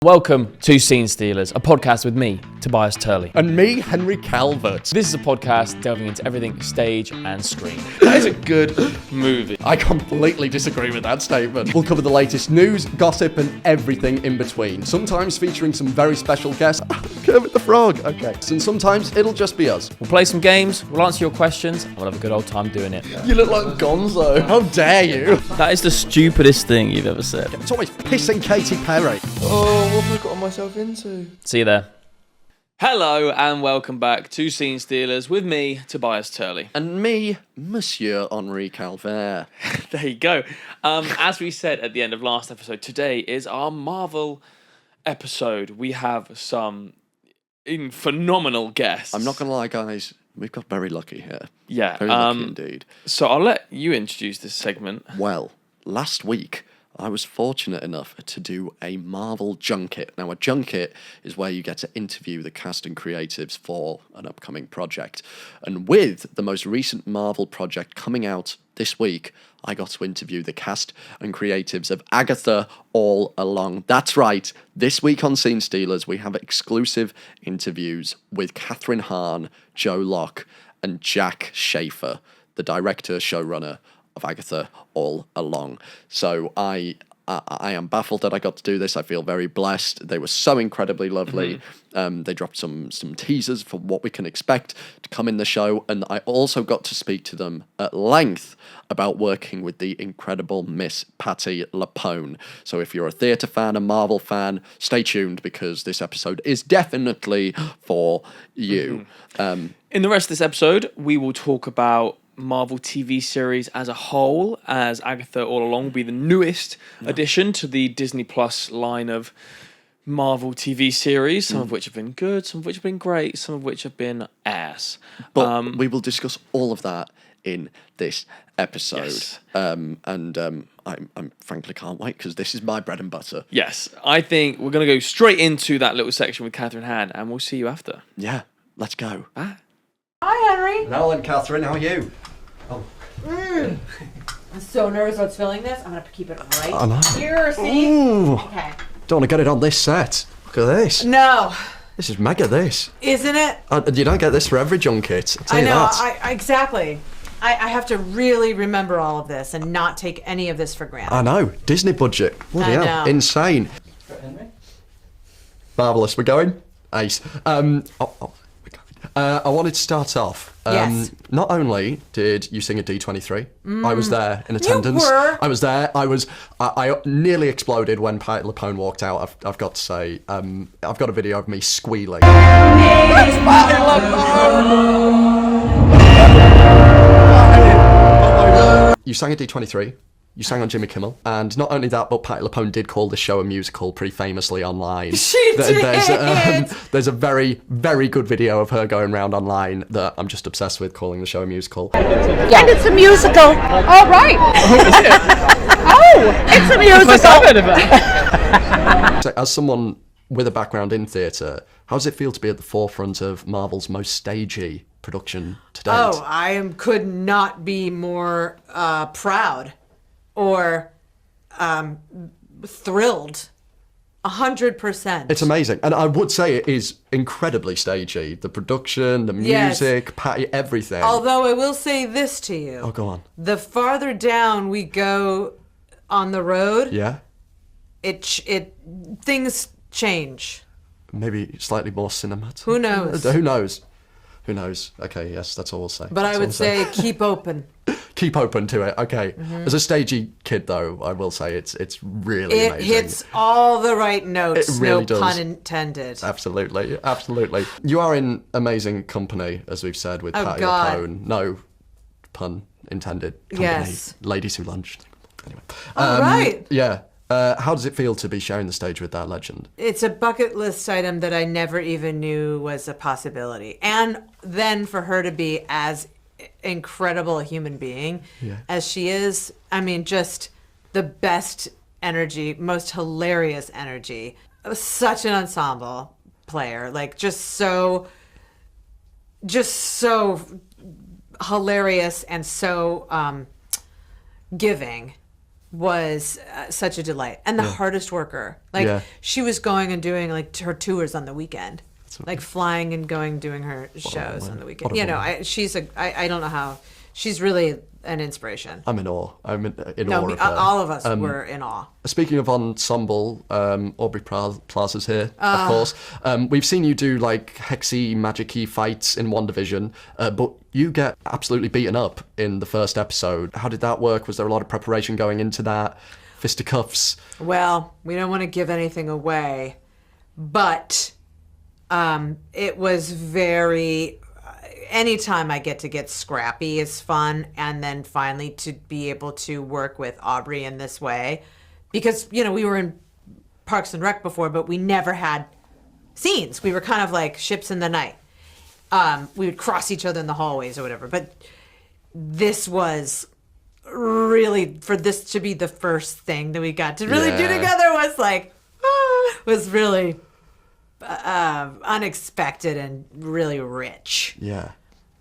Welcome to Scene Stealers, a podcast with me, Tobias Turley. And me, Henry Calvert. This is a podcast delving into everything stage and screen. That is a good movie. I completely disagree with that statement. We'll cover the latest news, gossip, and everything in between. Sometimes featuring some very special guests. Kermit the Frog, okay. And sometimes it'll just be us. We'll play some games, we'll answer your questions, and we'll have a good old time doing it. You look like Gonzo. How dare you? That is the stupidest thing you've ever said. It's always pissing Katy Perry. Oh, what have I gotten myself into? See you there. Hello and welcome back to Scene Stealers with me, Tobias Turley. And me, Monsieur Henri Calvert. There you go. As we said at the end of last episode, today is our Marvel episode. We have some phenomenal guests. I'm not going to lie, guys. We've got very lucky here. Yeah. Very lucky indeed. So I'll let you introduce this segment. Well, last week, I was fortunate enough to do a Marvel junket. Now, a junket is where you get to interview the cast and creatives for an upcoming project. And with the most recent Marvel project coming out this week, I got to interview the cast and creatives of Agatha All Along. That's right, this week on Scene Stealers, we have exclusive interviews with Kathryn Hahn, Joe Locke, and Jack Schaeffer, the director, showrunner of Agatha All Along. So I am baffled that I got to do this. I feel very blessed. They were so incredibly lovely. They dropped some teasers for what we can expect to come in the show, and I also got to speak to them at length about working with the incredible Miss Patti Lupone. So if you're a theatre fan, a Marvel fan, stay tuned because this episode is definitely for you. In the rest of this episode, we will talk about Marvel TV series as a whole, as Agatha All Along will be the newest addition to the Disney Plus line of Marvel TV series, some of which have been good, some of which have been great, some of which have been ass. But we will discuss all of that in this episode. Yes. I'm frankly can't wait because this is my bread and butter. Yes, I think we're going to go straight into that little section with Kathryn Hahn, and we'll see you after. Yeah, let's go. Bye. Hi, Henry. Noel and Kathryn, how are you? I'm so nervous about filling this. I'm going to keep it right I know. here. See? Ooh, Okay. don't want to get it on this set. Look at this. No. This is mega, this. Isn't it? You don't get this for every junket. I'll tell I you know. that. Exactly. I have to really remember all of this and not take any of this for granted. I know. Disney budget. Bloody hell. know. Insane. Marvellous. We're going? Ace. I wanted to start off. Yes. Not only did you sing at D23, I was there in attendance. You were? I was there. I nearly exploded when Patti Lupone walked out. I've got to say, I've got a video of me squealing. It's Patti Lupone! You sang at D23. You sang on Jimmy Kimmel, and not only that, but Patti Lupone did call the show a musical pretty famously online. She did! There's a very, very good video of her going around online that I'm just obsessed with, calling the show a musical. Yeah. And it's a musical. All right. Oh, it's a musical. So, as someone with a background in theatre, how does it feel to be at the forefront of Marvel's most stagey production to date? Oh, could not be more proud or thrilled. 100%. It's amazing. And I would say it is incredibly stagey. The production, the music, Yes. Patti, everything. Although I will say this to you. Oh, go on. The farther down we go on the road, Yeah? things change. Maybe slightly more cinematic. Who knows? Who knows? Who knows? Okay, yes, that's all I'll say. But I would say keep open. Keep open to it. Okay. Mm-hmm. As a stagey kid, though, I will say it's really It amazing. hits all the right notes. It really no does. pun intended. Absolutely, absolutely. You are in amazing company, as we've said, with Patti God. Lupone. No pun intended. Company. Yes. Ladies who lunched. Anyway. All right. Yeah. How does it feel to be sharing the stage with that legend? It's a bucket list item that I never even knew was a possibility. And then for her to be as incredible a human being as she is, I mean, just the best energy, most hilarious energy. Such an ensemble player, like just so hilarious and so giving. was such a delight, and the hardest worker. Like she was going and doing like her tours on the weekend, like flying and going doing her shows on the weekend. You know, I don't know how she's really an inspiration. I'm in awe. I'm in awe of her. All of us were in awe. Speaking of ensemble, Aubrey Plaza's here, of course. We've seen you do like hexy, magic-y fights in WandaVision, but you get absolutely beaten up in the first episode. How did that work? Was there a lot of preparation going into that? Fisticuffs? Well, we don't want to give anything away, but it was very... Anytime I get to get scrappy is fun, and then finally to be able to work with Aubrey in this way, because, you know, we were in Parks and Rec before, but we never had scenes. We were kind of like ships in the night. We would cross each other in the hallways or whatever, but this was really, for this to be the first thing that we got to really do together was like, was really unexpected and really rich. Yeah.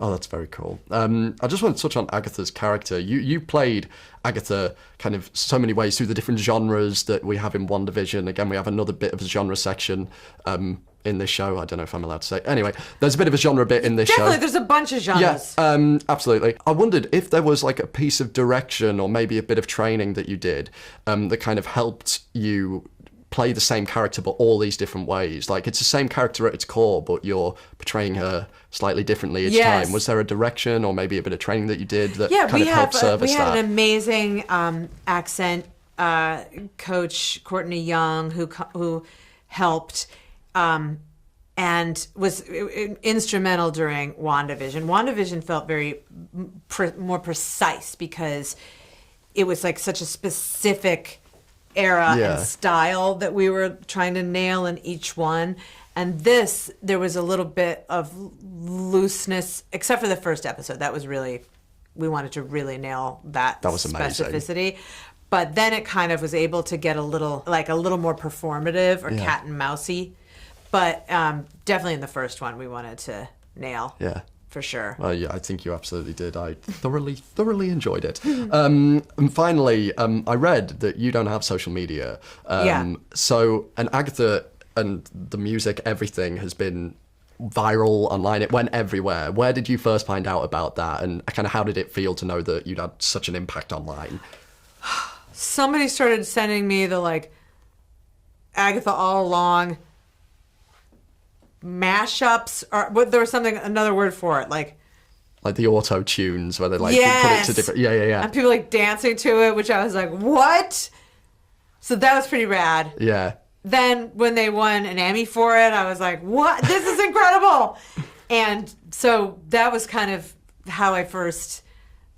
Oh, that's very cool. I just want to touch on Agatha's character. You played Agatha kind of so many ways through the different genres that we have in WandaVision. Again, we have another bit of a genre section in this show. I don't know if I'm allowed to say. Anyway, there's a bit of a genre bit in this show. Definitely, there's a bunch of genres. Yeah, absolutely. I wondered if there was like a piece of direction or maybe a bit of training that you did that kind of helped you play the same character but all these different ways. Like, it's the same character at its core, but you're portraying her slightly differently each time. Was there a direction or maybe a bit of training that you did that kind of helped service that? We had an amazing accent coach, Courtney Young, who helped and was instrumental during WandaVision. WandaVision felt very more precise because it was like such a specific era and style that we were trying to nail in each one. And this, there was a little bit of looseness, except for the first episode. That was really, we wanted to really nail that was amazing. Specificity. But then it kind of was able to get a little more performative or cat and mousey. But definitely in the first one, we wanted to nail. Yeah. For sure. Well, yeah, I think you absolutely did. I thoroughly enjoyed it. And finally, I read that you don't have social media. So, and Agatha and the music, everything has been viral online. It went everywhere. Where did you first find out about that? And kind of how did it feel to know that you'd had such an impact online? Somebody started sending me the, like, Agatha All Along mashups, or there was another word for it, like the auto tunes where they like put it to different and people like dancing to it, which I was like, what? So that was pretty rad. Then when they won an Emmy for it, I was like, what? This is incredible. And so that was kind of how I first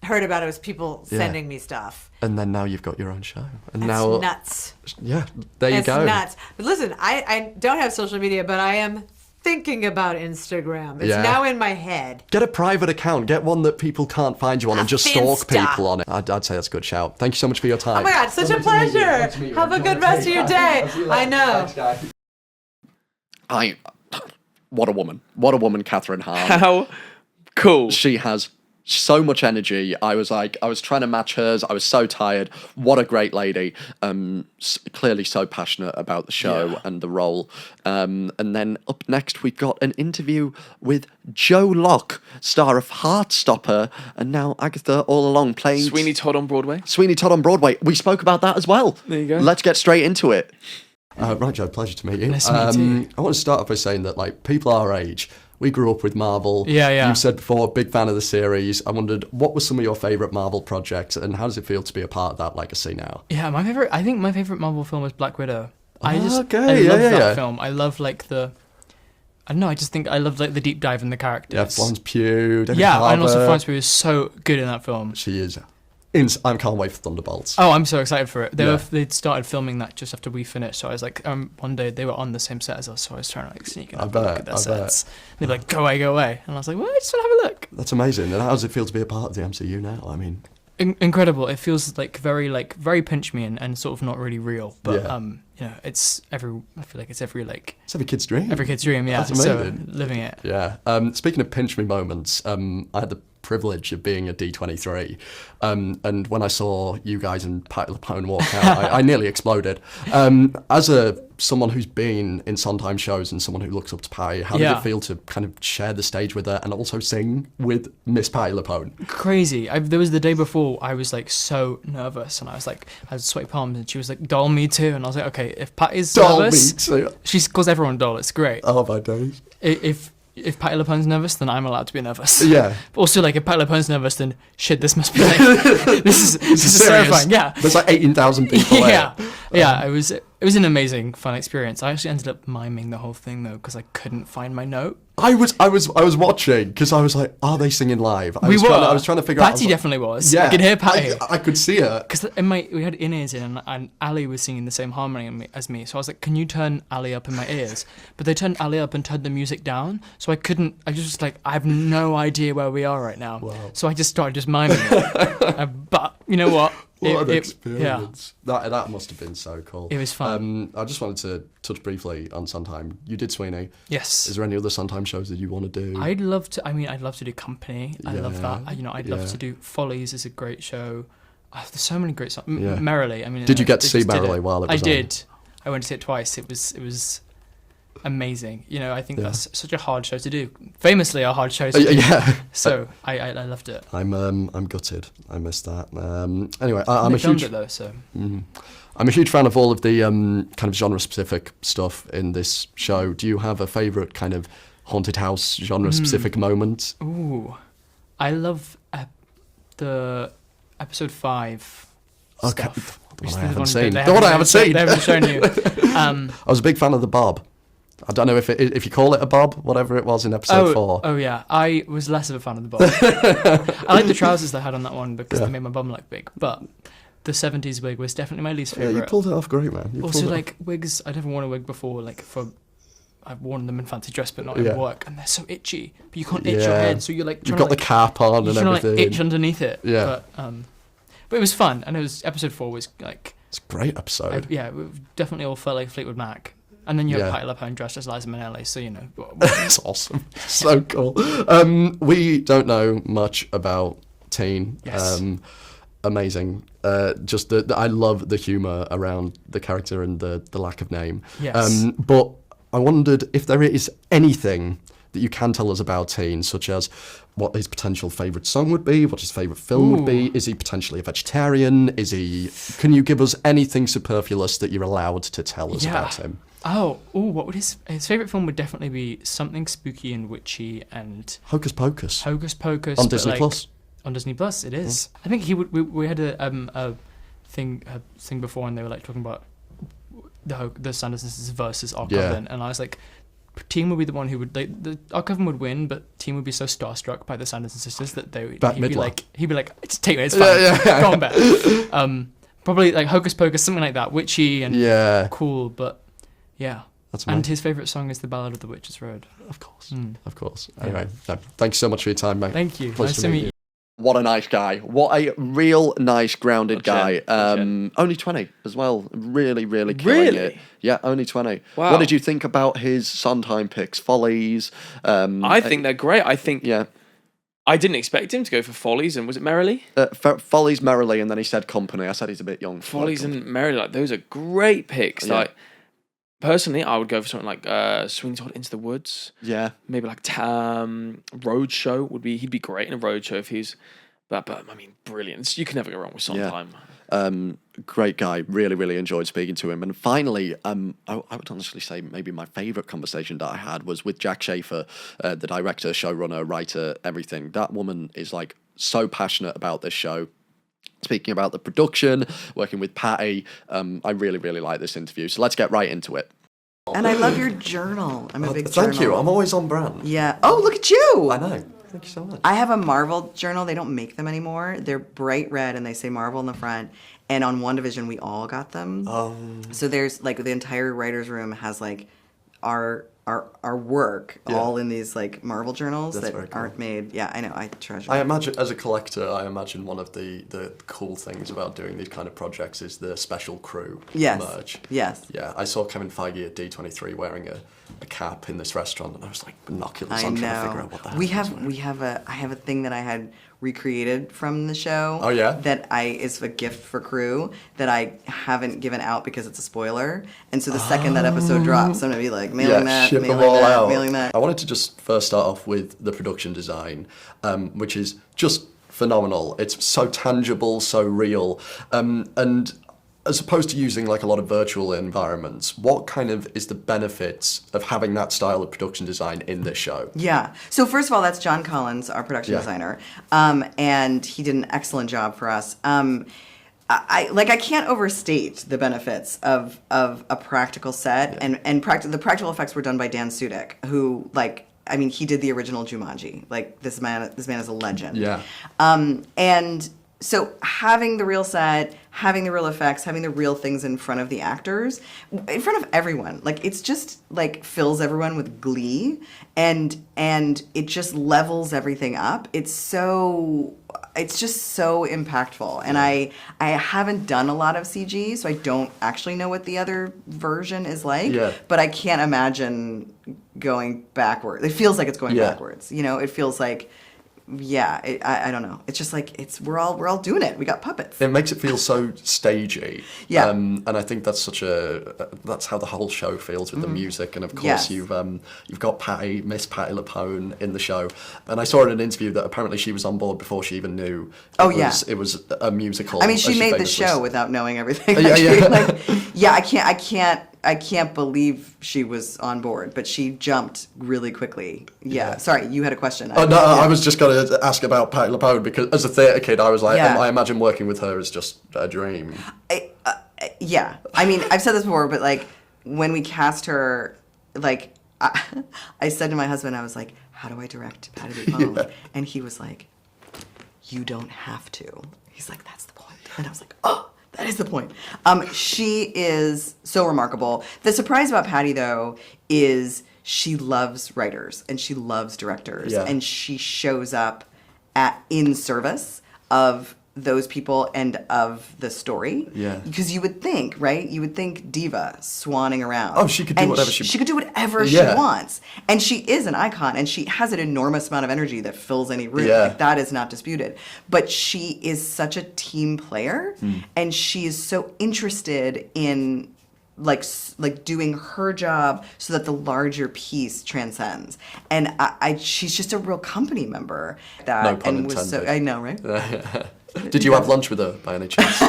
heard about it, was people sending me stuff. And then now you've got your own show. And that's now nuts. Yeah, there you go. It's nuts. But listen, I don't have social media, but I am thinking about Instagram. It's now in my head. Get a private account. Get one that people can't find you on and just stalk people on it. I'd say that's a good shout. Thank you so much for your time. Oh my God, such a pleasure. Have a good rest of your day. I know. What a woman. What a woman, Kathryn Hahn. How cool. She has so much energy. I was trying to match hers. I was so tired. What a great lady. Clearly so passionate about the show and the role. And then up next, we've got an interview with Joe Locke, star of Heartstopper, and now Agatha All Along, playing Sweeney Todd on Broadway. Sweeney Todd on Broadway. We spoke about that as well. There you go. Let's get straight into it. Right, Joe, pleasure to meet you. Nice to meet you. I want to start off by saying that, like, people our age, we grew up with Marvel. Yeah. You've said before, big fan of the series. I wondered, what were some of your favourite Marvel projects, and how does it feel to be a part of that legacy now? Yeah, I think my favourite Marvel film is Black Widow. I love that film. I love, like, I love, like, the deep dive in the characters. Yeah, Florence Pugh, David Yeah, Harbour. and also Florence Pugh is so good in that film. She is. I can't wait for Thunderbolts. Oh, I'm so excited for it. They'd started filming that just after we finished, so I was like, one day they were on the same set as us, so I was trying to like sneak in and look at their sets. They'd be like, go away, and I was like, well, I just want to have a look. That's amazing. And how does it feel to be a part of the MCU now? I mean, incredible. It feels very pinch me and sort of not really real, but it's I feel like it's every kid's dream. Every kid's dream, yeah. That's amazing. So living it. Yeah. Speaking of pinch me moments, I had the privilege of being a D23. And when I saw you guys and Patti Lupone walk out, I nearly exploded. As someone who's been in Sondheim shows and someone who looks up to Patti, how did it feel to kind of share the stage with her and also sing with Miss Patti Lupone? Crazy. There was the day before I was like so nervous, and I had sweaty palms, and she was like, "Doll, me too." And I was like, "Okay, if Patti's nervous, she calls everyone doll. It's great." Oh my days. If Patti Lupone's nervous, then I'm allowed to be nervous. Yeah. But also, like, if Patti Lupone's nervous, then shit, this must be like this is terrifying. Yeah. There's like 18,000 people there. Yeah. It was an amazing, fun experience. I actually ended up miming the whole thing though because I couldn't find my note. I was watching because I was like, are they singing live? I was trying to figure out. Patti definitely was. Yeah, I could hear Patti. I could see her. Because we had in-ears in, and Ali was singing the same harmony as me. So I was like, can you turn Ali up in my ears? But they turned Ali up and turned the music down. So I couldn't. I just like, I have no idea where we are right now. Wow. So I just started miming it. But you know what? What an experience. Yeah. That must have been so cool. It was fun. I just wanted to touch briefly on Sondheim. You did Sweeney. Yes. Is there any other Sondheim shows that you want to do? I'd love to do Company. I love that. I'd love to do Follies is a great show. Oh, there's so many great songs. Merrily. Did you get to see Merrily while it was on? I did. I went to see it twice. It was amazing. I think that's such a hard show to do. Famously a hard show to do. Yeah. So I loved it. I'm gutted. I missed that. Anyway, I'm a huge. It though, so. I'm a huge fan of all of the kind of genre-specific stuff in this show. Do you have a favourite kind of haunted house genre-specific moment? Ooh, I love the episode 5 stuff. The one I haven't seen. The one I haven't seen. They haven't shown you. I was a big fan of the Bob. I don't know if you call it a bob, whatever it was in episode 4. Oh yeah, I was less of a fan of the bob. I like the trousers they had on that one because they made my bum look big, but the 70s wig was definitely my least favourite. Yeah, you pulled it off great, man. Also, like, wigs, I'd never worn a wig before, I've worn them in fancy dress, but not in work, and they're so itchy. But you can't itch your head, so you're like you've got the cap on and everything. Like, itch underneath it. Yeah. But it was fun, and episode 4 was like... It's a great episode. We definitely all felt like Fleetwood Mac. And then you have Patti Lupone dressed as Liza Minnelli, so It's awesome. So cool. We don't know much about Teen. Yes. Amazing. Just I love the humour around the character and the lack of name. Yes. But I wondered if there is anything that you can tell us about Teen, such as what his potential favourite song would be, what his favourite film would be, is he potentially a vegetarian, can you give us anything superfluous that you're allowed to tell us about him? What would his favourite film would definitely be something spooky and witchy and Hocus Pocus. Hocus Pocus on Disney Plus. On Disney Plus, it is. I think he would. We had a thing before, and they were like talking about the Sandersons versus our Coven, and I was like, Teen would be the one who would our Coven would win, but Teen would be so starstruck by the Sanderson sisters that he'd be like, take it, it's fine, go on, bet. Probably like Hocus Pocus, something like that, witchy and cool, but. Yeah. And his favourite song is The Ballad of the Witch's Road. Of course. Of course. Anyway, thanks so much for your time, mate. Thank you. Nice to meet you. What a nice guy. What a real nice, grounded guy. Only 20 as well. Really, really killing it. Yeah, only 20. Wow. What did you think about his Sondheim picks? Follies? I think they're great. I think... Yeah. I didn't expect him to go for Follies, and was it Merrily? Follies, Merrily, and then he said Company. I said he's a bit young. Follies and Merrily, those are great picks. Yeah. Personally, I would go for something like Sweeney Todd Into the Woods. Yeah. Maybe like Roadshow he'd be great in a Roadshow if he's, but I mean, brilliant. You can never go wrong with Sondheim. Great guy. Really, really enjoyed speaking to him. And finally, I would honestly say maybe my favourite conversation that I had was with Jack Schaeffer, the director, showrunner, writer, everything. That woman is like so passionate about this show. Speaking about the production, working with Patti, I really, really like this interview. So let's get right into it. And I love your journal. I'm a big Thank you. I'm always on brand. Yeah. Oh, look at you. I know. Thank you so much. I have a Marvel journal. They don't make them anymore. They're bright red and they say Marvel in the front. And on WandaVision, we all got them. So there's like the entire writer's room has like our our work all in these like Marvel journals That's that very cool. aren't made. Yeah, I know. I treasure. I imagine, as a collector, one of the cool things about doing these kind of projects is the special crew merch. Yes. Yeah, I saw Kevin Feige at D23 wearing a cap in this restaurant, and I was like binoculars I on know. trying to figure out what the hell I have a thing that I had recreated from the show. Oh, yeah? That is a gift for crew that I haven't given out because it's a spoiler. And so the second that episode drops, I'm gonna be like mailing that, ship them mailing all that, out. mailing that. I wanted to just first start off with the production design, which is just phenomenal. It's so tangible, so real, and as opposed to using like a lot of virtual environments, what kind of is the benefits of having that style of production design in this show? Yeah. So first of all, that's John Collins, our production designer, and he did an excellent job for us. I can't overstate the benefits of a practical set, and the practical effects were done by Dan Sudik, who he did the original Jumanji. Like this man is a legend. Yeah. And so having the real set, having the real effects, having the real things in front of the actors, in front of everyone, like it's just like fills everyone with glee, and it just levels everything up. It's just so impactful. And I haven't done a lot of CG, so I don't actually know what the other version is like. Yeah. But I can't imagine going backwards. It feels like it's going backwards. You know, it feels like. Yeah, I don't know. It's just like we're all doing it. We got puppets. It makes it feel so stagey. Yeah. And I think that's that's how the whole show feels with the music. And of course, Yes. you've got Miss Patti Lupone in the show. And I saw in an interview that apparently she was on board before she even knew it was a musical. I mean, she made the famously show without knowing everything. I can't believe she was on board, but she jumped really quickly. Yeah. Sorry, you had a question. I was just going to ask about Patti Lupone because as a theatre kid, I was like, Yeah. I imagine working with her is just a dream. Yeah. I mean, I've said this before, but like when we cast her, like I said to my husband, I was like, how do I direct Patti Lupone? Yeah. And he was like, you don't have to. He's like, that's the point. And I was like, oh, that is the point. She is so remarkable. The surprise about Patti, though, is she loves writers and she loves directors. Yeah. And she shows up in service of those people and of the story. Yeah. Because you would think, right? You would think diva swanning around. Oh, she could do whatever she- She could do whatever she wants. And she is an icon, and she has an enormous amount of energy that fills any room. Yeah. Like, that is not disputed. But she is such a team player, and she is so interested in like doing her job so that the larger piece transcends. And she's just a real company member. No pun Was so, intended. I know, right? Did you have lunch with her by any chance?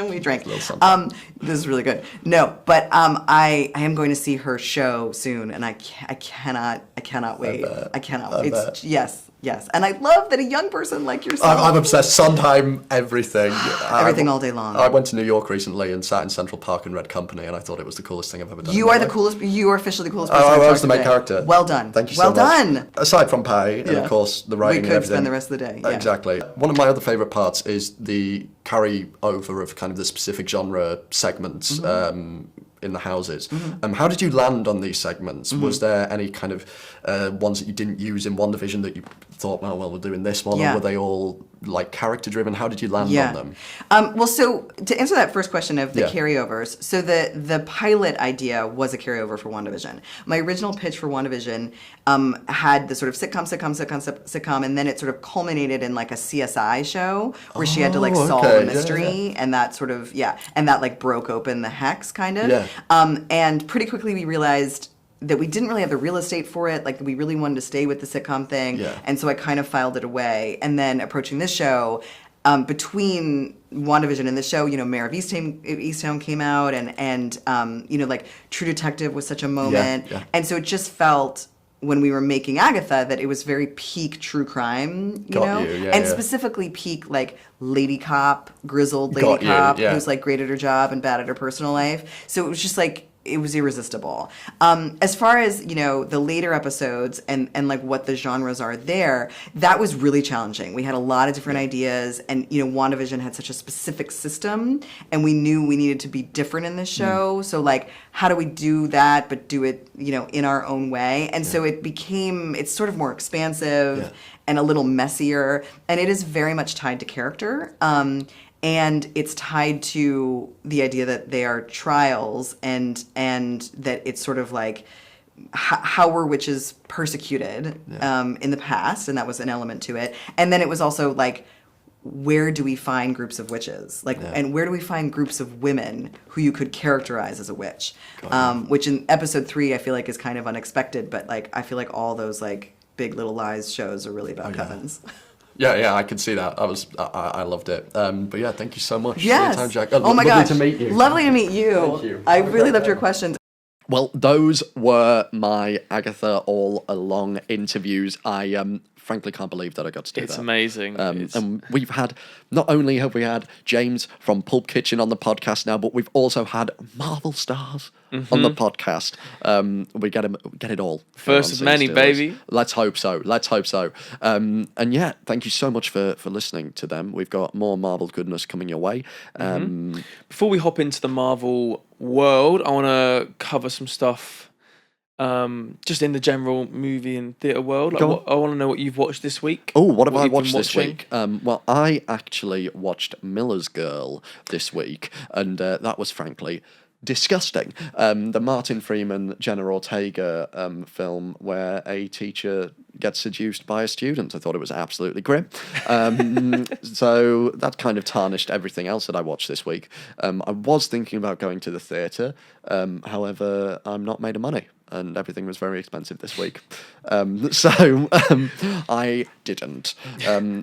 We drank. Little something. This is really good. No, but I am going to see her show soon, and I cannot wait. I cannot wait. bet. Yes. And I love that a young person like yourself. I'm obsessed. Sondheim, everything. Everything all day long. I went to New York recently and sat in Central Park and read Company, and I thought it was the coolest thing I've ever done. You in my are the life. coolest. You are officially the coolest person. I I've was talked the main today. character. Well done. Thank you well so much. done. Aside from Patti, and Yeah. of course the writing We and could everything. spend the rest of the day. Yeah. Exactly. One of my other favourite parts is the carry over of kind of the specific genre segments in the houses. How did you land on these segments? Was there any kind of ones that you didn't use in one division that you thought, well, we're doing this one, Yeah. or were they all like character driven? How did you land on them? Well, so to answer that first question of the Yeah. carryovers, so the pilot idea was a carryover for WandaVision. My original pitch for WandaVision had the sort of sitcom, and then it sort of culminated in like a CSI show where she had to like solve okay. a Yeah, mystery, and that sort of and that like broke open the hex kind of. Yeah. And pretty quickly we realized that we didn't really have the real estate for it. Like we really wanted to stay with the sitcom thing. Yeah. And so I kind of filed it away. And then approaching this show, between WandaVision and this show, Mayor of Easttown came out, and like True Detective was such a moment. Yeah. And so it just felt, when we were making Agatha, that it was very peak true crime, Got you, yeah, and yeah. specifically peak like lady cop, grizzled Got lady you, cop yeah. who's like great at her job and bad at her personal life. So it was just like it was irresistible. As far as, the later episodes and like what the genres are there, that was really challenging. We had a lot of different ideas, and, WandaVision had such a specific system, and we knew we needed to be different in this show. So like, how do we do that, but do it, in our own way? And so it's sort of more expansive and a little messier, and it is very much tied to character. And it's tied to the idea that they are trials, and that it's sort of like how were witches persecuted in the past, and that was an element to it. And then it was also like, where do we find groups of witches? And where do we find groups of women who you could characterize as a witch? Which in episode 3 I feel like is kind of unexpected, but like I feel like all those like Big Little Lies shows are really about covens. Yeah, I can see that. I loved it. But yeah, thank you so much for your Yes. time, Jack. Oh my Lovely gosh. to meet you. Lovely to meet you. Thank you. I really loved your questions. Well, those were my Agatha All Along interviews. I frankly can't believe that I got to do that. It's amazing. And we've had, not only have we had James from Pulp Kitchen on the podcast now, but we've also had Marvel stars on the podcast. We get it all. First of many, baby. Let's hope so. And yeah, thank you so much for listening to them. We've got more Marvel goodness coming your way. Before we hop into the Marvel world, I want to cover some stuff just in the general movie and theatre world. I want to know what you've watched this week. Oh, what have I you've been watched this watching. week? Well, I actually watched Miller's Girl this week, and that was frankly disgusting. The Martin Freeman, Jenna Ortega film where a teacher gets seduced by a student. I thought it was absolutely grim. So that kind of tarnished everything else that I watched this week. I was thinking about going to the theatre. However, I'm not made of money, and everything was very expensive this week. So I didn't.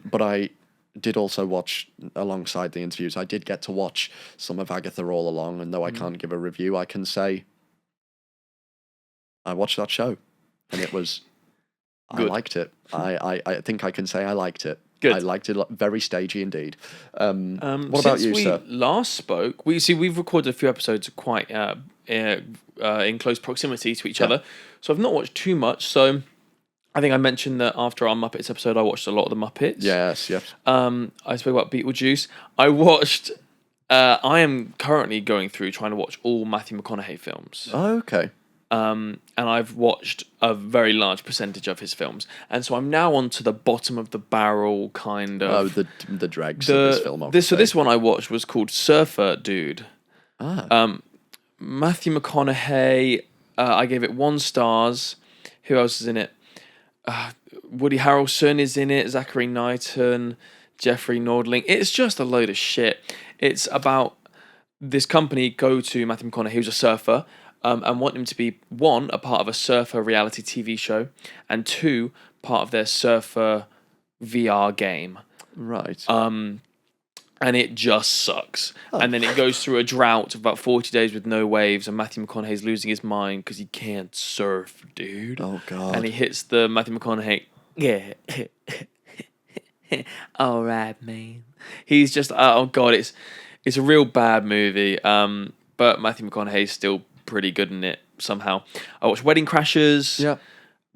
But I did also watch, alongside the interviews, I did get to watch some of Agatha All Along, and though I can't give a review, I can say I watched that show, and it was... I liked it. I think I can say I liked it. Good. I liked it. Very stagey indeed. What Since about you, sir? we last spoke, we've recorded a few episodes quite in close proximity to each other, so I've not watched too much. So I think I mentioned that after our Muppets episode, I watched a lot of the Muppets. Yes. I spoke about Beetlejuice. I watched. I am currently going through trying to watch all Matthew McConaughey films. Oh, okay. And I've watched a very large percentage of his films, and so I'm now on to the bottom of the barrel kind of. Oh, the dregs of this film. So this one I watched was called Surfer Dude. Matthew McConaughey. I gave it 1 star. Who else is in it? Woody Harrelson is in it. Zachary Knighton, Jeffrey Nordling. It's just a load of shit. It's about this company go to Matthew McConaughey, who's a surfer, and want him to be, 1, a part of a surfer reality TV show, and 2, part of their surfer VR game. Right. And it just sucks. And then it goes through a drought of about 40 days with no waves, and Matthew McConaughey's losing his mind because he can't surf, dude. Oh, God. And he hits the Matthew McConaughey, yeah. All right, man. He's just, oh, God, it's a real bad movie. But Matthew McConaughey's still pretty good in it somehow. I watched Wedding Crashers. Yeah.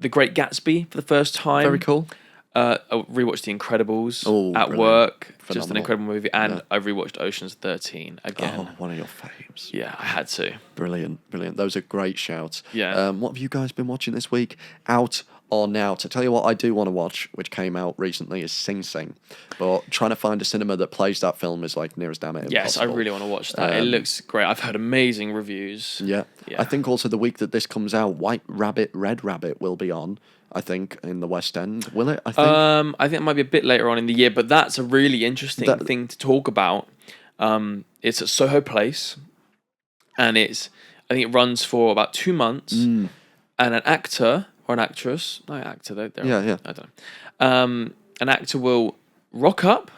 The Great Gatsby for the first time. Very cool. I rewatched The Incredibles at brilliant. work. Phenomenal. Just an incredible movie. And I rewatched Ocean's 13 again. Oh, one of your faves. Yeah, I had to. Brilliant. Those are great shouts. Yeah. What have you guys been watching this week? Out or now? To tell you what I do want to watch, which came out recently, is Sing Sing. But trying to find a cinema that plays that film is like near as damn it impossible. Yes, I really want to watch that. It looks great. I've heard amazing reviews. Yeah. Yeah. I think also the week that this comes out, White Rabbit, Red Rabbit will be on, I think, in the West End. Will it? I think it might be a bit later on in the year, but that's a really interesting thing to talk about. It's at Soho Place, and I think it runs for about 2 months, and an actor or an actress, no actor, Yeah. I don't know. An actor will rock up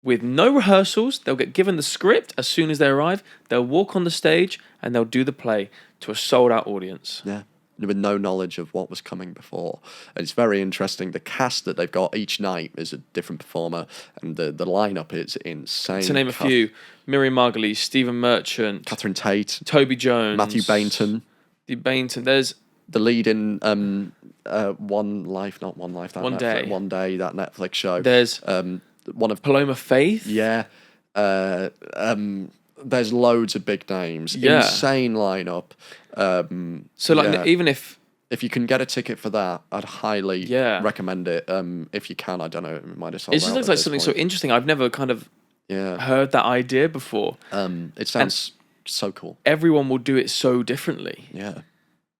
with no rehearsals. They'll get given the script as soon as they arrive. They'll walk on the stage and they'll do the play to a sold-out audience. Yeah. with no knowledge of what was coming before. And it's very interesting. The cast that they've got each night is a different performer, and the lineup is insane. To name a few: Miriam Margolyes, Stephen Merchant, Catherine Tate, Toby Jones, Matthew Bainton. There's the lead in One Day, that Netflix show. There's one of Paloma Faith. Yeah. There's loads of big names. Yeah. Insane lineup. Even if you can get a ticket for that, I'd highly recommend it. If you can, I don't know, it might have sold it just out looks at like this something point. so interesting. I've never kind of heard that idea before. It sounds so cool. Everyone will do it so differently. Yeah.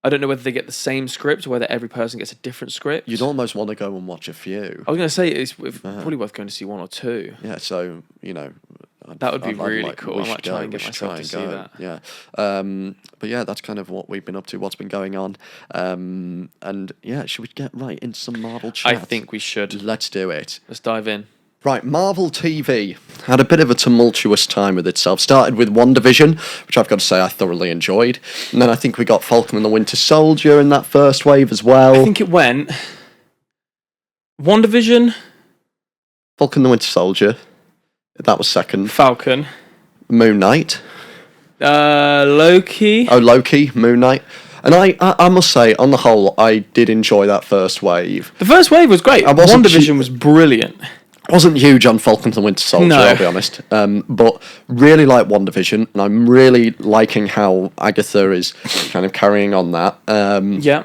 I don't know whether they get the same script or whether every person gets a different script. You'd almost want to go and watch a few. I was going to say it's probably worth going to see one or two. Yeah, so, that would be really cool. We I might should try and go, get myself to see that. Yeah. But yeah, that's kind of what we've been up to, what's been going on. And yeah, should we get right into some Marvel chat? I think we should. Let's do it. Let's dive in. Right, Marvel TV had a bit of a tumultuous time with itself. Started with WandaVision, which I've got to say I thoroughly enjoyed. And then I think we got Falcon and the Winter Soldier in that first wave as well. I think it went WandaVision, Falcon and the Winter Soldier, that was second. Falcon, Moon Knight. Loki. Oh, Loki, Moon Knight. And I must say, on the whole, I did enjoy that first wave. The first wave was great. WandaVision was brilliant. Wasn't huge on Falcon and the Winter Soldier, No. I'll be honest. But really like WandaVision, and I'm really liking how Agatha is kind of carrying on that. Yeah.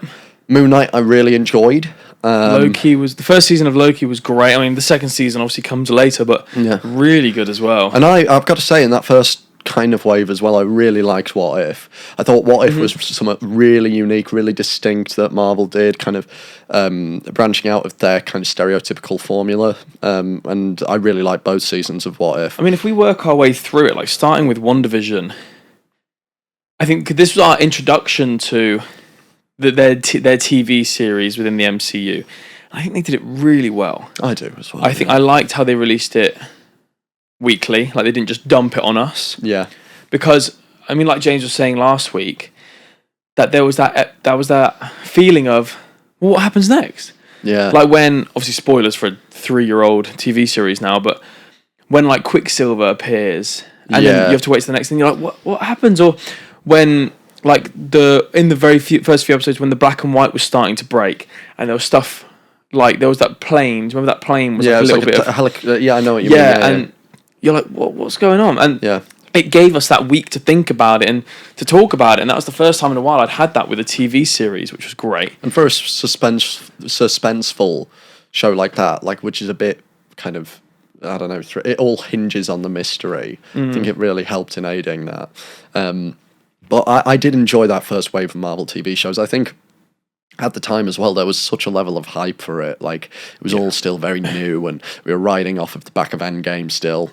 Moon Knight I really enjoyed. The first season of Loki was great. I mean, the second season obviously comes later, but really good as well. And I've got to say, in that first kind of wave as well, I really liked What If. I thought What If was something really unique, really distinct that Marvel did, kind of branching out of their kind of stereotypical formula. And I really like both seasons of What If. I mean, if we work our way through it, like starting with WandaVision, I think this was our introduction to their TV series within the MCU. I think they did it really well. I do as well. I think I liked how they released it weekly, like they didn't just dump it on us. Yeah. Because I mean, like James was saying last week, that there was that feeling of, well, what happens next? Yeah. Like when, obviously spoilers for a 3-year-old TV series now, but when like Quicksilver appears and then you have to wait to the next thing, you're like, what happens? Or when like in the first few episodes when the black and white was starting to break and there was stuff like there was that plane. Do you remember that plane was like a little bit of I know what you mean. And you're like, what's going on? And it gave us that week to think about it and to talk about it. And that was the first time in a while I'd had that with a TV series, which was great. And for a suspenseful show like that, which is a bit kind of, I don't know, it all hinges on the mystery. I think it really helped in aiding that. But I did enjoy that first wave of Marvel TV shows. I think at the time as well, there was such a level of hype for it. Like, it was all still very new, and we were riding off of the back of Endgame still.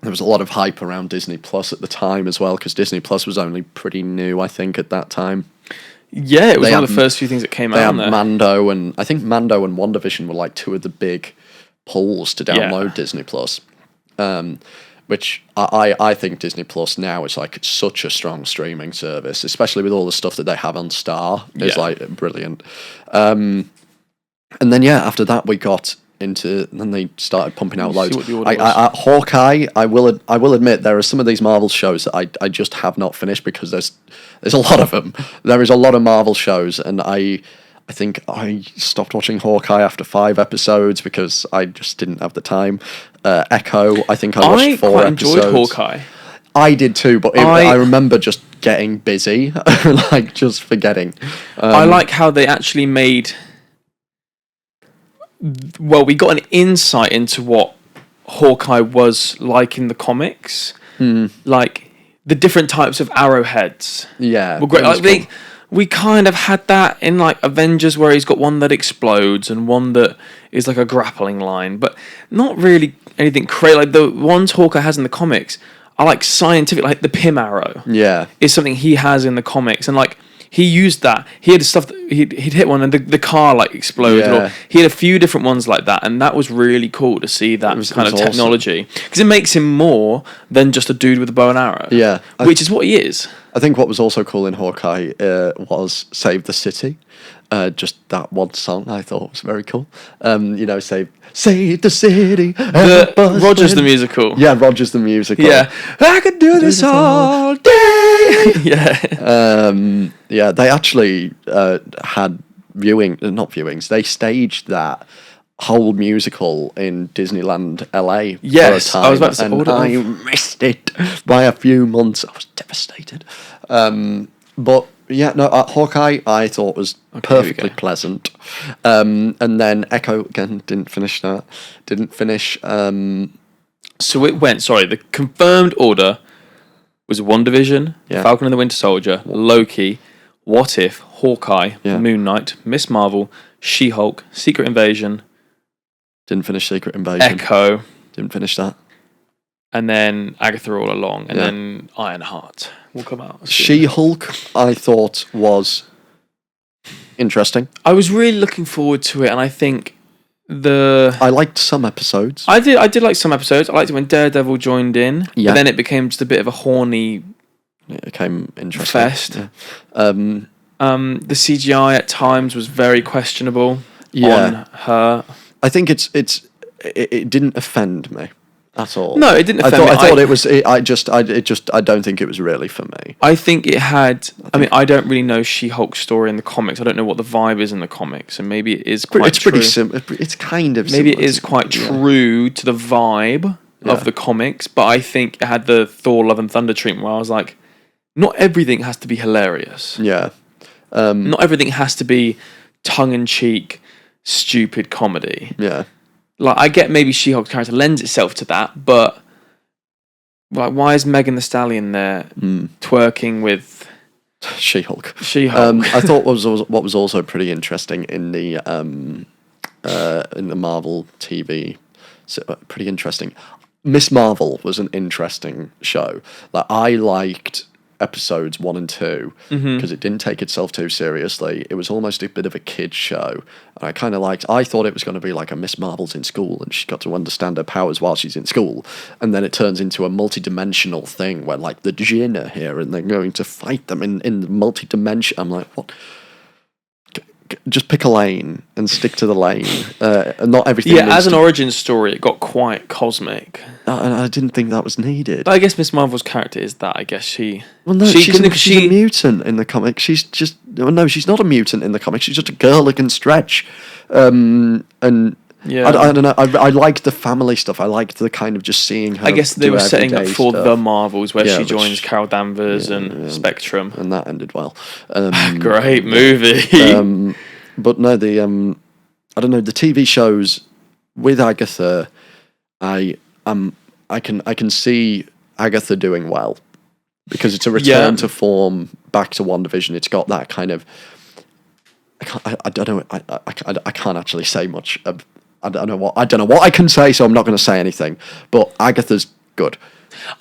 There was a lot of hype around Disney Plus at the time as well, because Disney Plus was only pretty new, I think, at that time. Yeah, it was one of the first few things that came out on there. Mando, and I think Mando and WandaVision were like two of the big pulls to download Disney Plus. Which I think Disney Plus now is like such a strong streaming service, especially with all the stuff that they have on Star. It's like brilliant. And then after that we got into, then they started pumping out loads. Hawkeye, I will admit there are some of these Marvel shows that I just have not finished because there's a lot of them. There is a lot of Marvel shows, and I think I stopped watching Hawkeye after 5 episodes because I just didn't have the time. Echo, I think I watched 4 quite episodes. enjoyed Hawkeye. I did too, but I remember just getting busy, like just forgetting. I like how they actually made... Well, we got an insight into what Hawkeye was like in the comics. Like, the different types of arrowheads. Yeah. Were great. Like, we kind of had that in like Avengers, where he's got one that explodes and one that is like a grappling line, but not really anything crazy. Like the ones Hawkeye has in the comics are like scientific, like the Pym arrow. Yeah. Is something he has in the comics, and like he used that. He had stuff that he'd hit one and the car like exploded. Or he had a few different ones like that, and that was really cool to see that kind of technology, because it makes him more than just a dude with a bow and arrow. Yeah. Which is what he is. I think what was also cool in Hawkeye was Save the City. Just that one song I thought was very cool. Save the city. Rogers the musical. Yeah, Rogers the musical. Yeah. I could do this all day. Yeah. They actually had not viewings. They staged that whole musical in Disneyland LA Yes, for a time, I was about to say, and I missed it by a few months. I was devastated. But yeah, no, Hawkeye I thought was perfectly pleasant. And then Echo again didn't finish that. Didn't finish. So it went. Sorry, the confirmed order was WandaVision, Falcon and the Winter Soldier, Loki, What If, Hawkeye, Moon Knight, Miss Marvel, She-Hulk, Secret Invasion. Didn't finish Secret Invasion. Echo. Didn't finish that. And then Agatha All Along. And then Ironheart will come out. She-Hulk, I thought, was interesting. I was really looking forward to it, and I think I liked some episodes. I did like some episodes. I liked it when Daredevil joined in. Yeah. But then it became just a bit of a horny It became interesting. fest. Yeah. The CGI at times was very questionable on her. I think it didn't offend me at all. No, it didn't offend me. I thought it was. I don't think it was really for me. I think it had. I mean, I don't really know She-Hulk's story in the comics. I don't know what the vibe is in the comics, and maybe it is quite. It's pretty simple. It's kind of. Maybe it is quite true to the vibe of the comics, but I think it had the Thor: Love and Thunder treatment where I was like, not everything has to be hilarious. Yeah. Not everything has to be tongue-in-cheek, stupid comedy. Yeah. Like, I get maybe She-Hulk's character lends itself to that, but like, why is Megan Thee Stallion there twerking with She-Hulk? She-Hulk. I thought what was also pretty interesting in the Marvel TV, pretty interesting. Miss Marvel was an interesting show. Like, I liked episodes 1 and 2 because it didn't take itself too seriously. It was almost a bit of a kid's show, and I thought it was going to be like a Miss Marvel's in school and she's got to understand her powers while she's in school, and then it turns into a multi-dimensional thing where like the Jinn are here and they're going to fight them in the multi-dimension. I'm like, what? Just pick a lane and stick to the lane. And not everything. Yeah, as an origin story, it got quite cosmic. And I didn't think that was needed. But I guess Miss Marvel's character is that. I guess she. Well, no, she's a mutant in the comic. She's just she's not a mutant in the comic. She's just a girl who can stretch. And yeah, I don't know. I liked the family stuff. I liked the kind of just seeing her. I guess they were setting up for stuff. the Marvels, where she joins Carol Danvers and Spectrum, and that ended well. Great movie. But no, I don't know, the TV shows with Agatha. I can see Agatha doing well because it's a return to form, back to WandaVision. It's got that kind of. I don't know. I can't actually say much. I don't know what I can say, so I'm not going to say anything. But Agatha's good.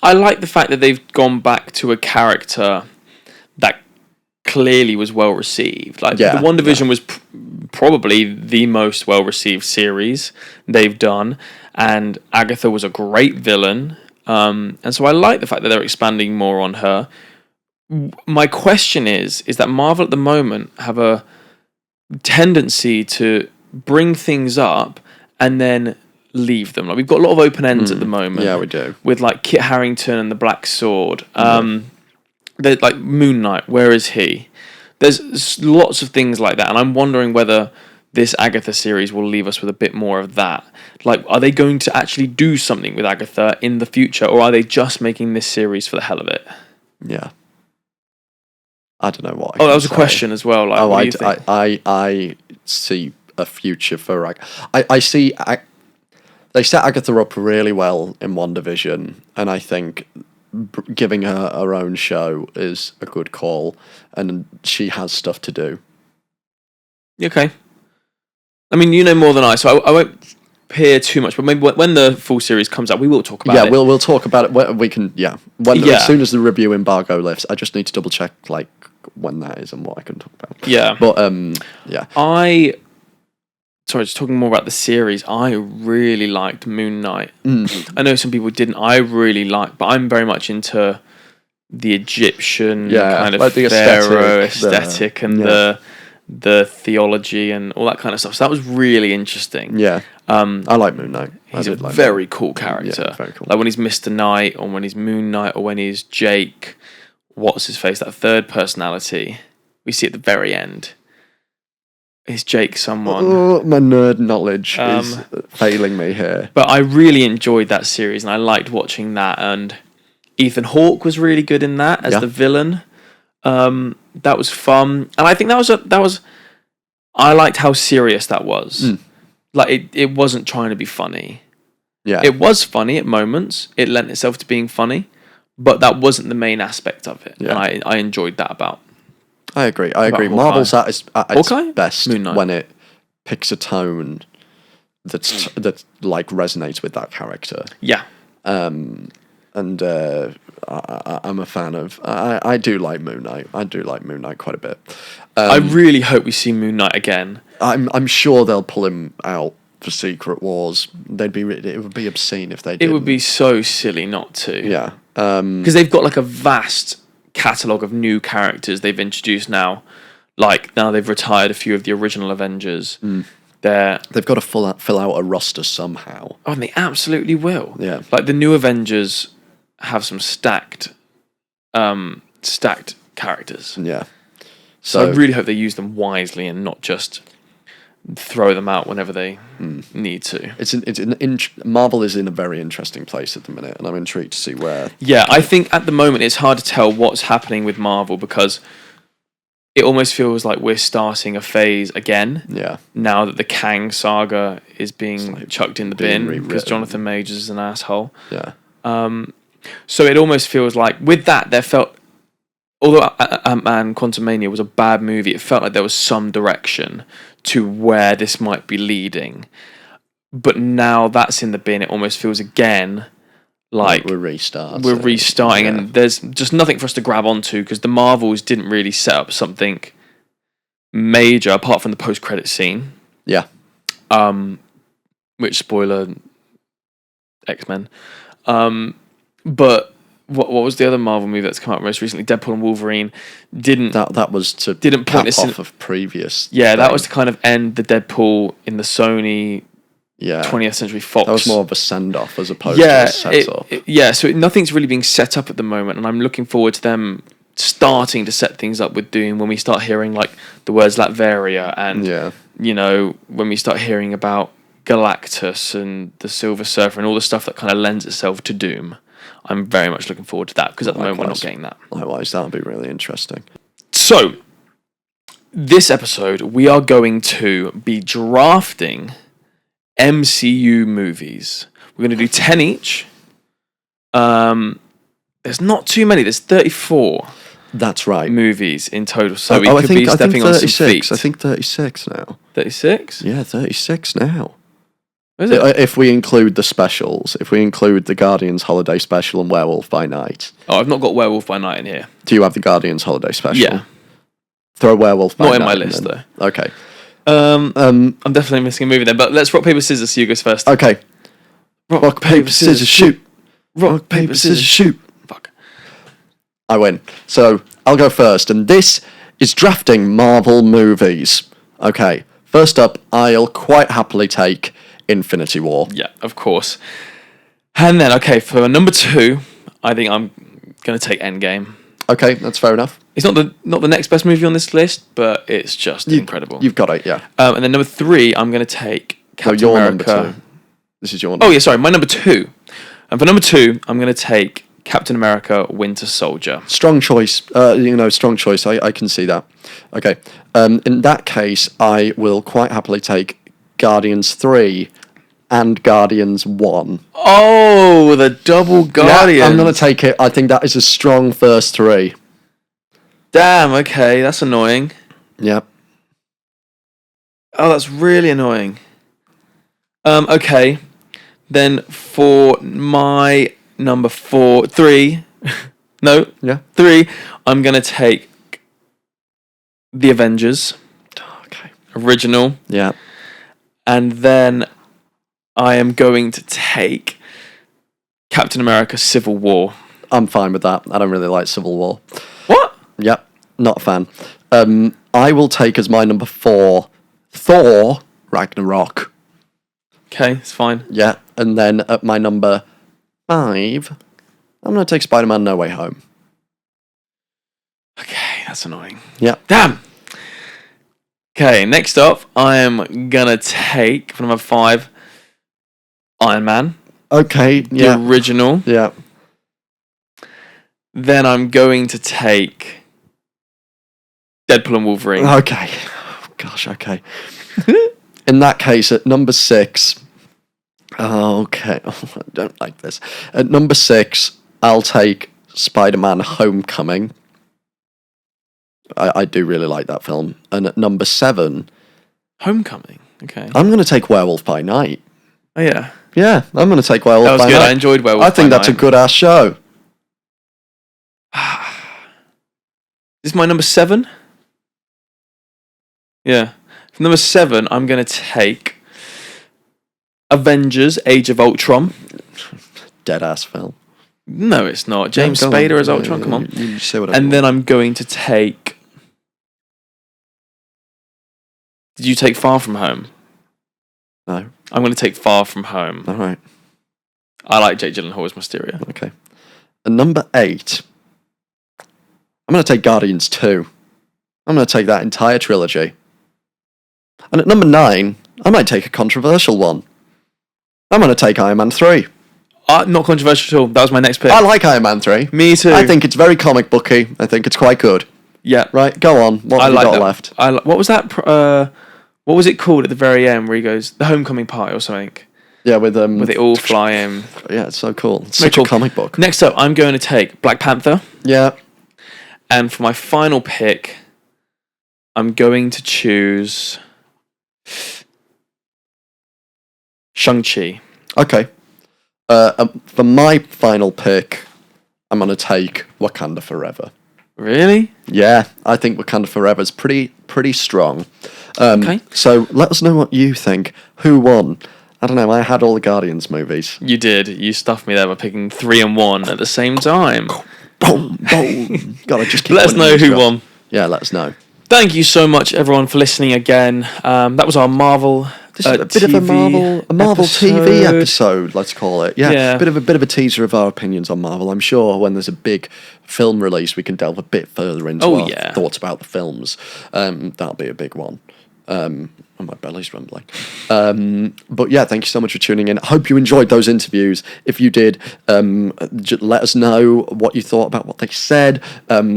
I like the fact that they've gone back to a character that clearly was well received. Like the WandaVision was probably the most well received series they've done, and Agatha was a great villain. And so I like the fact that they're expanding more on her. My question is that Marvel at the moment have a tendency to bring things up and then leave them. Like, we've got a lot of open ends at the moment. Yeah, we do. With like Kit Harington and the Black Sword. There's like Moon Knight, where is he? There's lots of things like that, and I'm wondering whether this Agatha series will leave us with a bit more of that. Like, are they going to actually do something with Agatha in the future, or are they just making this series for the hell of it? Yeah. I don't know what. That was a question as well. Like, what do you think? I see a future for I see. They set Agatha up really well in WandaVision, and I think giving her own show is a good call, and she has stuff to do. Okay. I mean, you know more than I, so I won't peer too much, but maybe when the full series comes out, we will talk about it. Yeah, we'll talk about it. We can, as soon as the review embargo lifts. I just need to double check like when that is and what I can talk about. Yeah. But yeah. Just talking more about the series, I really liked Moon Knight. I know some people didn't. I really liked, but I'm very much into the Egyptian Yeah, kind of like the pharaoh aesthetic, aesthetic and the theology and all that kind of stuff. So that was really interesting. Yeah. I like Moon Knight. He's a like very cool character. Yeah, very cool. Like when he's Mr. Knight, or when he's Moon Knight, or when he's Jake. What's his face? That third personality we see at the very end. Is Jake someone? Oh, my nerd knowledge is failing me here. But I really enjoyed that series, and I liked watching that. And Ethan Hawke was really good in that as the villain. That was fun, and I think that was. I liked how serious that was. Like it wasn't trying to be funny. Yeah, it was funny at moments. It lent itself to being funny, but that wasn't the main aspect of it. Yeah. And I enjoyed that about. I agree. Hawkeye. Marvel's at its best Moon Knight. when it picks a tone that like resonates with that character. Yeah. I'm a fan of. I do like Moon Knight. I do like Moon Knight quite a bit. I really hope we see Moon Knight again. I'm sure they'll pull him out for Secret Wars. It would be obscene if they did. It would be so silly not to. Yeah. Because they've got like a vast catalogue of new characters they've introduced now. Like now they've retired a few of the original Avengers. They've got to fill out a roster somehow. Oh, and they absolutely will. Yeah. Like the new Avengers have some stacked characters. Yeah. So I really hope they use them wisely and not just throw them out whenever they need to. Marvel is in a very interesting place at the minute, and I'm intrigued to see where. Yeah, I think at the moment it's hard to tell what's happening with Marvel because it almost feels like we're starting a phase again. Yeah. Now that the Kang saga is being chucked in the bin because Jonathan Majors is an asshole. Yeah. So it almost feels like with that there felt, although Ant-Man Quantumania was a bad movie, it felt like there was some direction to where this might be leading. But now that's in the bin, it almost feels again like we're restarting. Yeah. And there's just nothing for us to grab onto because the Marvels didn't really set up something major apart from the post-credit scene. Yeah. Which, spoiler, X-Men. But what was the other Marvel movie that's come out most recently? Deadpool and Wolverine didn't point us off of previous. Yeah, that was to kind of end the Deadpool in the Sony 20th Century Fox. That was more of a send off as opposed to a set up. So nothing's really being set up at the moment, and I'm looking forward to them starting to set things up with Doom when we start hearing like the words Latveria and when we start hearing about Galactus and the Silver Surfer and all the stuff that kind of lends itself to Doom. I'm very much looking forward to that because at the moment we're not getting that. Likewise, that'll be really interesting. So, this episode we are going to be drafting MCU movies. We're going to do 10 each. There's not too many. There's 34. That's right. Movies in total. So we could be stepping on some feet. I think 36 now. 36? Yeah, 36 now. Is it? If we include the specials, if we include the Guardians Holiday Special and Werewolf by Night. Oh, I've not got Werewolf by Night in here. Do you have the Guardians Holiday Special? Yeah. Throw Werewolf by Night. Not in my list, though. Okay. I'm definitely missing a movie then, but let's rock, paper, scissors, so you goes first. Okay. Rock, paper, scissors, shoot. Rock, paper, scissors, shoot. Fuck. I win. So, I'll go first, and this is drafting Marvel movies. Okay. First up, I'll quite happily take Infinity War. Yeah, of course. And then, okay, for number 2, I think I'm going to take Endgame. Okay, that's fair enough. It's not the next best movie on this list, but it's just incredible. You've got it, yeah. And then number 3, I'm going to take Captain America. Number 2. This is your number. Oh, yeah, sorry, my number 2. And for number 2, I'm going to take Captain America Winter Soldier. Strong choice. Strong choice. I can see that. Okay. In that case, I will quite happily take Guardians 3 and Guardians 1. Oh, the double Guardians. Yeah, I'm going to take it. I think that is a strong first 3. Damn, okay, that's annoying. Yep. Oh, that's really annoying. Okay. Then for my number 3, no, yeah, 3, I'm going to take The Avengers. Okay. Original. Yeah. And then I am going to take Captain America Civil War. I'm fine with that. I don't really like Civil War. What? Yep, not a fan. I will take as my number 4 Thor Ragnarok. Okay, it's fine. Yeah, and then at my number 5, I'm going to take Spider-Man No Way Home. Okay, that's annoying. Yeah. Damn. Okay, next up, I am gonna take for number 5, Iron Man, Okay, the yeah. original. Yeah. Then I'm going to take Deadpool and Wolverine. Okay. Oh, gosh, okay. In that case, at number 6... Okay. I don't like this. At number 6, I'll take Spider-Man Homecoming. I do really like that film. And at number 7, Homecoming. Okay. I'm going to take Werewolf by Night. Oh yeah, Yeah, I'm going to take Werewolf that was by good. Night. I enjoyed Werewolf. I think by that's a Night. good ass show. This is my number 7. Yeah, for number 7, I'm gonna take Avengers: Age of Ultron. Dead ass film. No, it's not. James Go on. Spader as Yeah, Ultron. Come on. You say whatever. And then I'm going to take. Did you take Far From Home? No. I'm going to take Far From Home. All right. I like Jake Gyllenhaal as Mysterio. Okay. At number 8, I'm going to take Guardians 2. I'm going to take that entire trilogy. And at number 9, I might take a controversial one. I'm going to take Iron Man 3. Not controversial at all. That was my next pick. I like Iron Man 3. Me too. I think it's very comic booky. I think it's quite good. Yeah. Right, go on. What I have you like got that. left? What was that? What was it called at the very end where he goes, the homecoming party or something? Yeah, with Where they all fly in. Yeah, it's so cool. It's Very such cool. a comic book. Next up, I'm going to take Black Panther. Yeah. And for my final pick, I'm going to choose Shang-Chi. Okay. For my final pick, I'm going to take Wakanda Forever. Really? Yeah, I think Wakanda Forever is pretty strong. Okay. So let us know what you think. Who won? I don't know. I had all the Guardians movies. You did. You stuffed me there by picking 3 and 1 at the same time. Boom, boom. Gotta just keep Let us winning know these who jobs. won. Yeah, let us know. Thank you so much, everyone, for listening again. That was our Marvel. This is a bit of a Marvel TV episode, let's call it. Yeah, Yeah. bit of a teaser of our opinions on Marvel. I'm sure when there's a big film release, we can delve a bit further into our thoughts about the films. That'll be a big one. My belly's rumbling. But yeah, thank you so much for tuning in. I hope you enjoyed those interviews. If you did, let us know what you thought about what they said.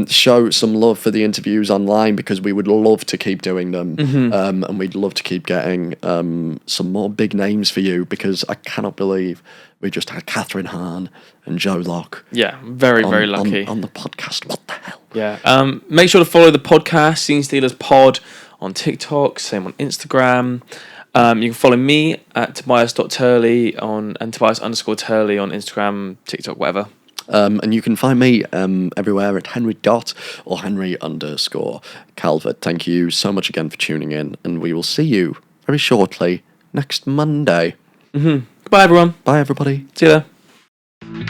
Show some love for the interviews online because we would love to keep doing them. And we'd love to keep getting some more big names for you because I cannot believe we just had Kathryn Hahn and Joe Locke. Yeah, very lucky. On the podcast. What the hell? Yeah. Make sure to follow the podcast, Scene Stealers Pod, on TikTok, same on Instagram. You can follow me at Tobias.Turley and Tobias_Turley on Instagram, TikTok, whatever. And you can find me everywhere at Henry Dot or Henry_Calvert. Thank you so much again for tuning in, and we will see you very shortly next Monday. Goodbye, everyone. Bye, everybody. See you there.